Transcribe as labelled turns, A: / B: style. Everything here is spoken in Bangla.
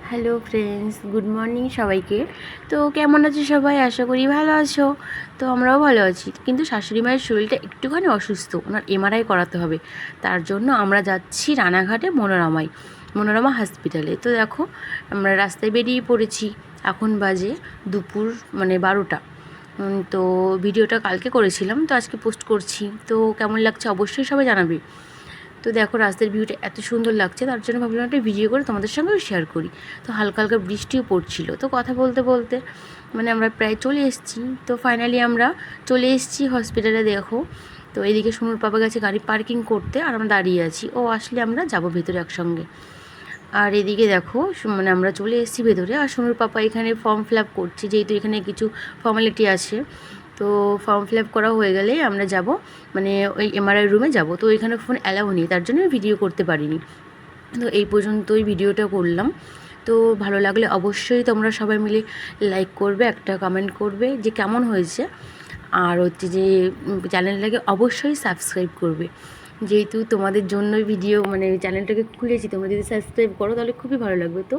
A: হ্যালো ফ্রেন্ডস, গুড মর্নিং সবাইকে। তো কেমন আছো সবাই? আশা করি ভালো আছো। তো আমরাও ভালো আছি, কিন্তু শাশুড়ি মায়ের শরীরটা একটুখানি অসুস্থ, ওনার এমআরআই করাতে হবে। তার জন্য আমরা যাচ্ছি রানাঘাটে মনোরমা হসপিটালে। তো দেখো, আমরা রাস্তায় বেরিয়ে পড়েছি। এখন বাজে দুপুর 12টা। তো ভিডিওটা কালকে করেছিলাম, তো আজকে পোস্ট করছি। তো কেমন লাগছে অবশ্যই সবাই জানাবে। তো দেখো, রাস্তার ভিউটা এত সুন্দর লাগছে, তার জন্য ভাবলাম একটা ভিডিও করে তোমাদের সঙ্গেও শেয়ার করি। তো হালকা হালকা বৃষ্টিও পড়ছিল, তো কথা বলতে বলতে আমরা প্রায় চলে এসেছি। তো ফাইনালি আমরা চলে এসেছি হসপিটালে। দেখো, তো এদিকে সোনুর পাপা গেছে গাড়ি পার্কিং করতে, আর আমরা দাঁড়িয়ে আছি। ও আসলে আমরা যাবো ভেতরে একসঙ্গে। আর এদিকে দেখো, আমরা চলে এসেছি ভেতরে, আর সোনুর পাপা এখানে ফর্ম ফিল আপ করছে, যেহেতু এখানে কিছু ফর্মালিটি আছে। তো ফর্ম ফিল আপ করা হয়ে গেলেই আমরা যাব, ওই এমআরআই রুমে যাব। তো এখানে ফোন অ্যালাউ নেই, তার জন্য ভিডিও করতে পারিনি। তো এই পর্যন্তই ভিডিওটা করলাম। তো ভালো লাগলে অবশ্যই তোমরা সবাই মিলে লাইক করবে, একটা কমেন্ট করবে যে কেমন হয়েছে। আর হচ্ছে যে চ্যানেলটাকে অবশ্যই সাবস্ক্রাইব করবে, যেহেতু তোমাদের জন্যই ভিডিও চ্যানেলটাকে খুলেছি। তোমরা যদি সাবস্ক্রাইব করো তাহলে খুবই ভালো লাগবে। তো